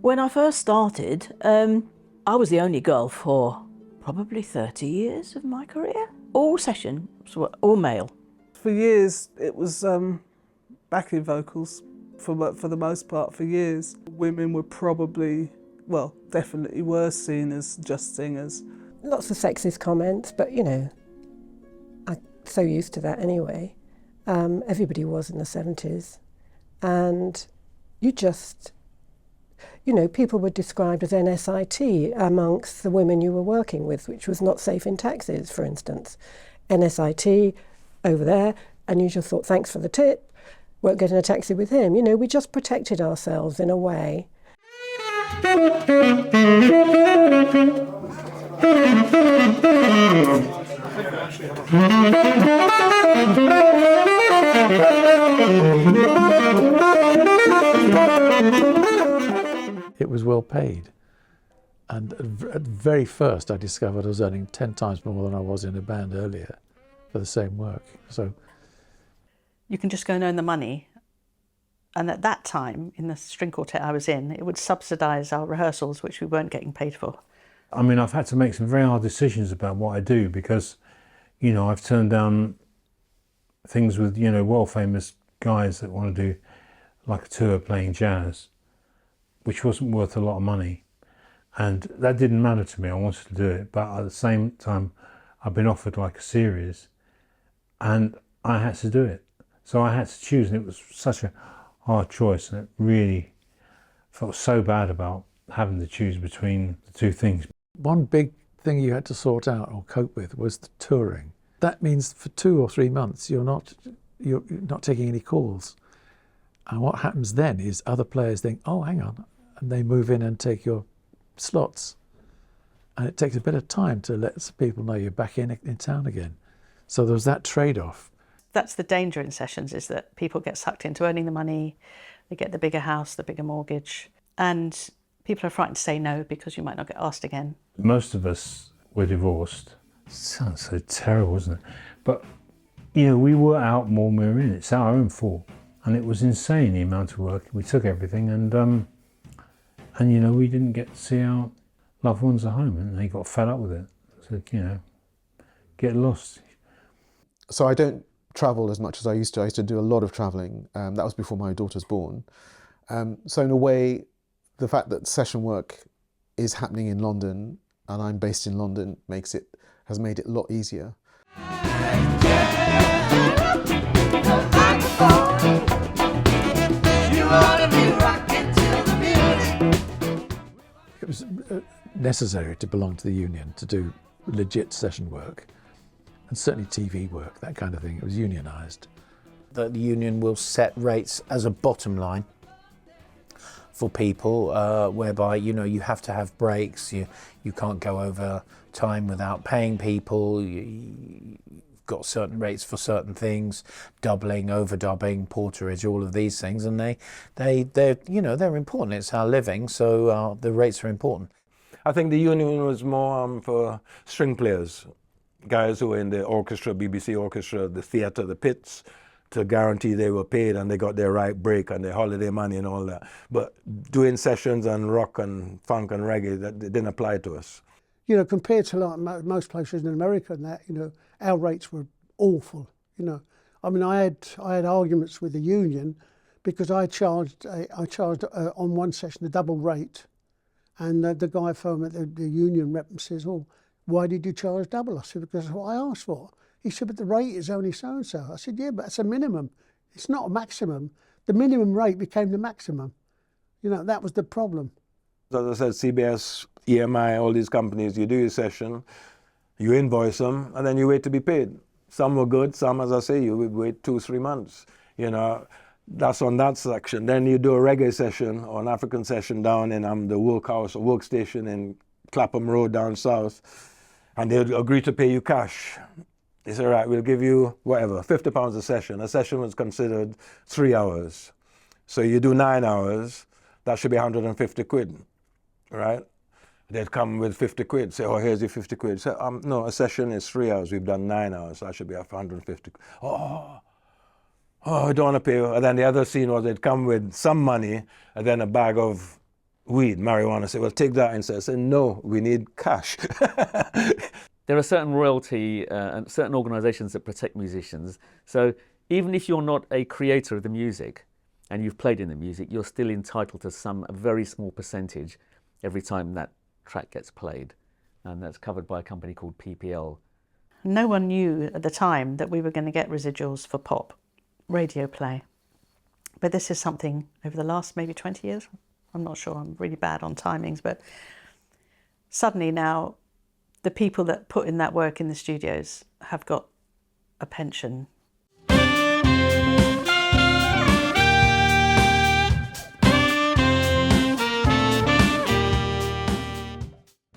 When I first started, I was the only girl for probably 30 years of my career. All sessions were all male. For years, it was backing vocals for the most part, for years. Women were probably, well, definitely were seen as just singers. Lots of sexist comments, but you know, I'm so used to that anyway. Everybody was in the 70s. And you just, you know, people were described as NSIT amongst the women you were working with, which was not safe in taxis, for instance. NSIT over there, and you just thought, thanks for the tip, won't get in a taxi with him. You know, we just protected ourselves in a way. It was well paid. And at very first, I discovered I was earning 10 times more than I was in a band earlier for the same work. So you can just go and earn the money. And at that time, in the string quartet I was in, it would subsidise our rehearsals, which we weren't getting paid for. I mean, I've had to make some very hard decisions about what I do because, you know, I've turned down things with, you know, world famous guys that want to do like a tour playing jazz, which wasn't worth a lot of money. And that didn't matter to me. I wanted to do it. But at the same time, I've been offered like a series and I had to do it. So I had to choose, and it was such a hard choice, and it really felt so bad about having to choose between the two things. one big thing you had to sort out or cope with was the touring. That means for 2 or 3 months you're not taking any calls. And what happens then is other players think, oh, hang on, and they move in and take your slots. And it takes a bit of time to let people know you're back in town again. So there's that trade-off. That's the danger in sessions, is that people get sucked into earning the money, they get the bigger house, the bigger mortgage, and people are frightened to say no because you might not get asked again. Most of us were divorced. Sounds so terrible, isn't it? But, you know, we were out more than we were in. It's our own fault. And it was insane, the amount of work. We took everything and you know, we didn't get to see our loved ones at home, and they got fed up with it. So, you know, get lost. So I don't travel as much as I used to. I used to do a lot of travelling. That was before my daughter was born. So in a way, the fact that session work is happening in London and I'm based in London has made it a lot easier. It was necessary to belong to the union to do legit session work, and certainly TV work, that kind of thing. It was unionised. The union will set rates as a bottom line for people, whereby, you know, you have to have breaks, you can't go over time without paying people, you've got certain rates for certain things, doubling, overdubbing, porterage, all of these things, and they're you know, they're important. It's our living, so the rates are important. I think the union was more for string players, guys who were in the orchestra, BBC orchestra, the theatre, the pits, to guarantee they were paid and they got their right break and their holiday money and all that. But doing sessions and rock and funk and reggae, that didn't apply to us. You know, compared to like most places in America and that, you know, our rates were awful. You know, I mean, I had arguments with the union because I charged on one session a double rate, and the guy from the union rep says, "Oh, why did you charge double?" I said, "Because that's what I asked for." He said, "But the rate is only so and so." I said, "Yeah, but it's a minimum. It's not a maximum. The minimum rate became the maximum." You know, that was the problem. As I said, CBS, EMI, all these companies, you do your session, you invoice them, and then you wait to be paid. Some were good, some, as I say, you would wait 2-3 months. You know, that's on that section. Then you do a reggae session or an African session down in the workhouse or workstation in Clapham Road down south, and they'll agree to pay you cash. They say, right, we'll give you whatever, £50 a session. A session was considered 3 hours. So you do 9 hours, that should be 150 quid, right? They'd come with 50 quid, say, "Oh, here's your 50 quid. Say, no, a session is 3 hours, we've done 9 hours, so I should be up for 150 quid. Oh, I don't want to pay you. And then the other scene was they'd come with some money and then a bag of weed, marijuana. Say, "Well, take that instead." I said, "No, we need cash." There are certain royalty and certain organisations that protect musicians. So even if you're not a creator of the music and you've played in the music, you're still entitled to a very small percentage every time that track gets played. And that's covered by a company called PPL. No one knew at the time that we were going to get residuals for pop radio play. But this is something over the last maybe 20 years. I'm not sure, I'm really bad on timings, but suddenly now the people that put in that work in the studios have got a pension.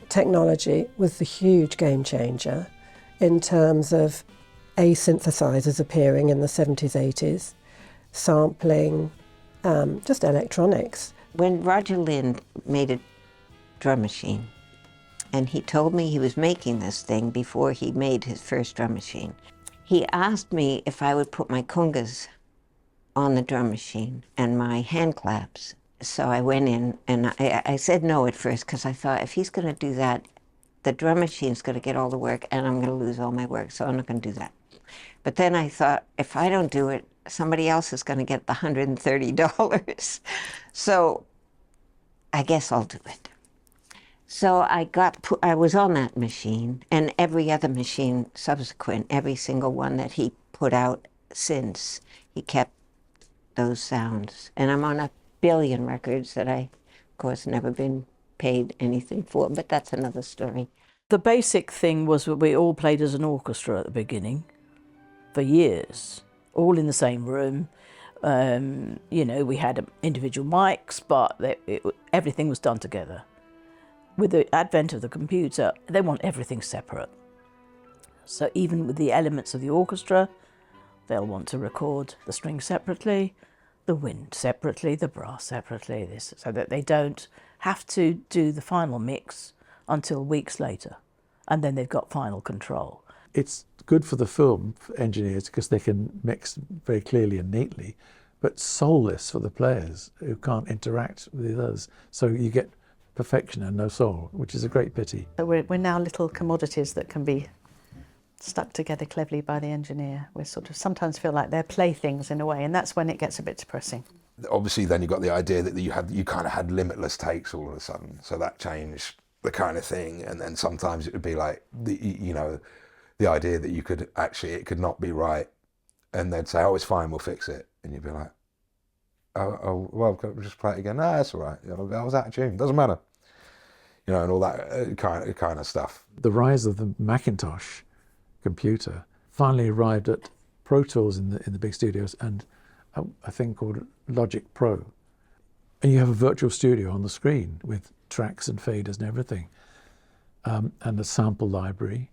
Technology was the huge game changer in terms of synthesizers appearing in the 70s, 80s, sampling, just electronics. When Roger Lynn made a drum machine, and he told me he was making this thing before he made his first drum machine, he asked me if I would put my congas on the drum machine and my hand claps. So I went in and I said no at first because I thought if he's going to do that, the drum machine's going to get all the work and I'm going to lose all my work, so I'm not going to do that. But then I thought, if I don't do it, somebody else is going to get the $130. So I guess I'll do it. So I was on that machine, and every other machine subsequent, every single one that he put out since, he kept those sounds. And I'm on 1 billion records that I, of course, never been paid anything for, but that's another story. The basic thing was that we all played as an orchestra at the beginning for years, all in the same room. You know, we had individual mics, but everything was done together. With the advent of the computer, they want everything separate. So even with the elements of the orchestra, they'll want to record the strings separately, the wind separately, the brass separately, so that they don't have to do the final mix until weeks later, and then they've got final control. It's good for the film engineers because they can mix very clearly and neatly, but soulless for the players who can't interact with us. So you get perfection and no soul, which is a great pity. So we're now little commodities that can be stuck together cleverly by the engineer. We sort of sometimes feel like they're playthings in a way, and that's when it gets a bit depressing. Obviously, then you got the idea that you kind of had limitless takes all of a sudden, so that changed the kind of thing. And then sometimes it would be like the idea that you could actually, it could not be right, and they'd say, "Oh, it's fine, we'll fix it," and you'd be like, "Oh, well, we'll just play it again." "No, that's all right. I was out of tune. Doesn't matter." And all that kind of stuff. The rise of the Macintosh computer finally arrived at Pro Tools in the big studios and a thing called Logic Pro. And you have a virtual studio on the screen with tracks and faders and everything, and a sample library.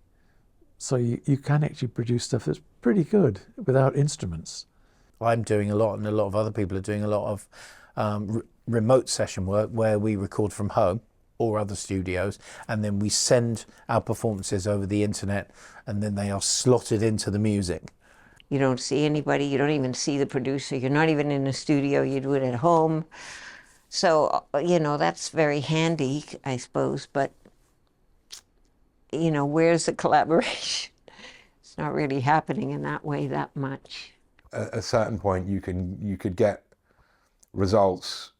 So you can actually produce stuff that's pretty good without instruments. I'm doing a lot, and a lot of other people are doing a lot of remote session work where we record from home or other studios, and then we send our performances over the internet, and then they are slotted into the music. You don't see anybody, you don't even see the producer, you're not even in the studio, you do it at home. So, that's very handy, I suppose, but, where's the collaboration? It's not really happening in that way that much. At a certain point, you could get results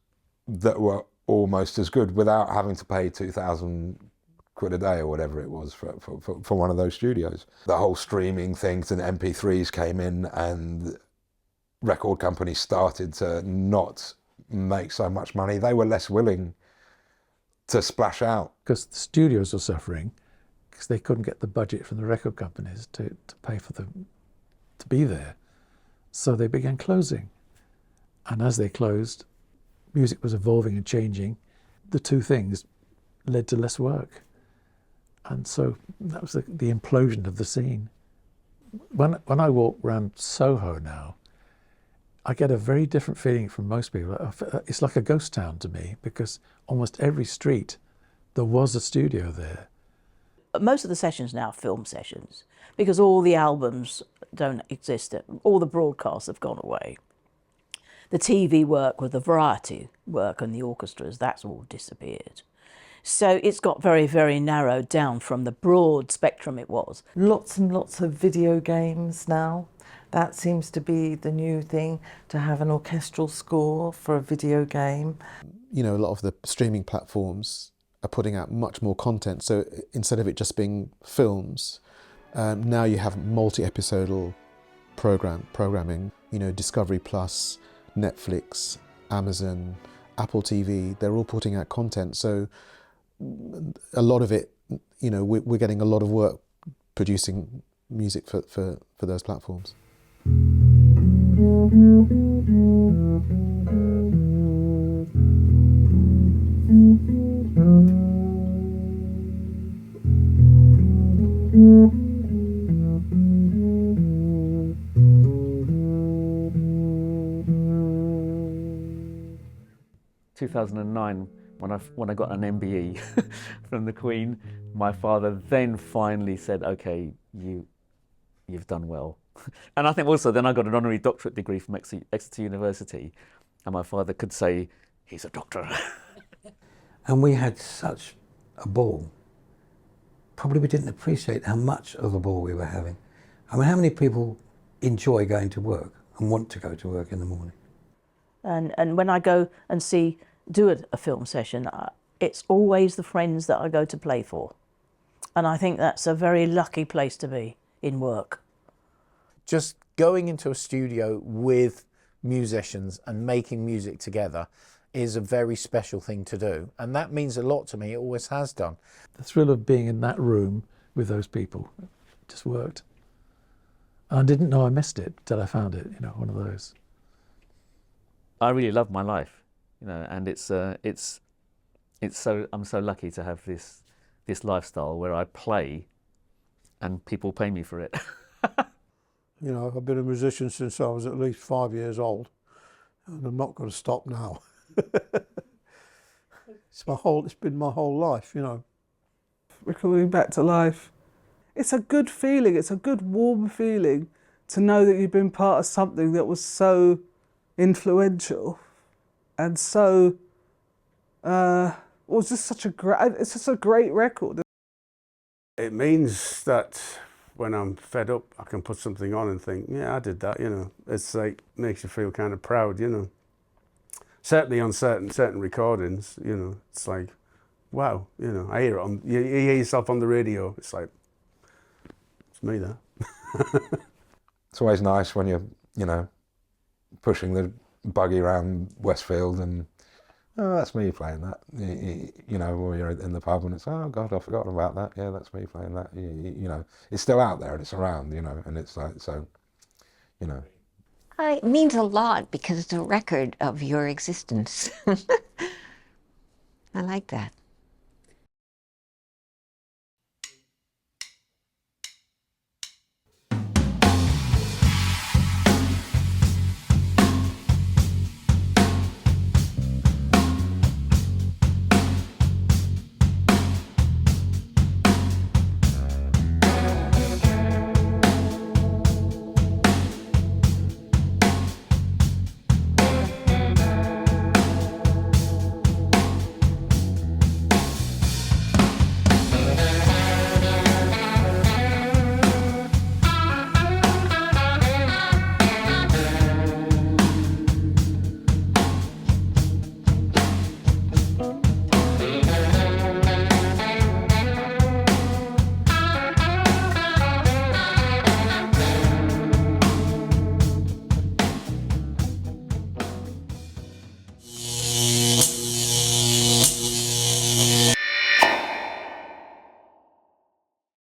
that were almost as good without having to pay 2,000 quid a day or whatever it was for one of those studios. The whole streaming things and MP3s came in, and record companies started to not make so much money. They were less willing to splash out. Because the studios were suffering because they couldn't get the budget from the record companies to pay for them to be there. So they began closing. And as they closed, music was evolving and changing. The two things led to less work. And so that was the implosion of the scene. When I walk around Soho now, I get a very different feeling from most people. It's like a ghost town to me, because almost every street there was a studio there. Most of the sessions now are film sessions, because all the albums don't exist. All the broadcasts have gone away. The TV work with the variety work and the orchestras, that's all disappeared. So it's got very, very narrowed down from the broad spectrum it was. Lots and lots of video games now. That seems to be the new thing, to have an orchestral score for a video game. A lot of the streaming platforms are putting out much more content. So instead of it just being films, now you have multi-episodal programming. Discovery Plus, Netflix, Amazon, Apple TV, they're all putting out content. So a lot of it, we're getting a lot of work producing music for those platforms. 2009, when I got an MBE from the Queen, my father then finally said, "Okay, you've done well." And I think also then I got an honorary doctorate degree from Exeter University, and my father could say, "He's a doctor." And we had such a ball. Probably we didn't appreciate how much of a ball we were having. I mean, how many people enjoy going to work and want to go to work in the morning? And when I go and do a film session, it's always the friends that I go to play for. And I think that's a very lucky place to be in work. Just going into a studio with musicians and making music together is a very special thing to do. And that means a lot to me, it always has done. The thrill of being in that room with those people just worked. And I didn't know I missed it till I found it, one of those. I really love my life, and it's so, I'm so lucky to have this lifestyle where I play and people pay me for it. I've been a musician since I was at least 5 years old, and I'm not going to stop now. It's been my whole life, We're coming back to life. it's a good feeling. It's a good warm feeling to know that you've been part of something that was so influential and so was just such a great. It's just a great record. It means that when I'm fed up, I can put something on and think, yeah, I did that. You know, it's like makes you feel kind of proud. You know, certainly on certain recordings. You know, it's like, wow. You know, I hear it on. You hear yourself on the radio. It's like, it's me there. It's always nice when you're, you know, pushing the buggy around Westfield and, oh, that's me playing that. You know, or you're in the pub and it's, oh God, I've forgotten about that. Yeah, that's me playing that. You know, it's still out there and it's around, you know, and it's like, so, you know. It means a lot because it's a record of your existence. I like that.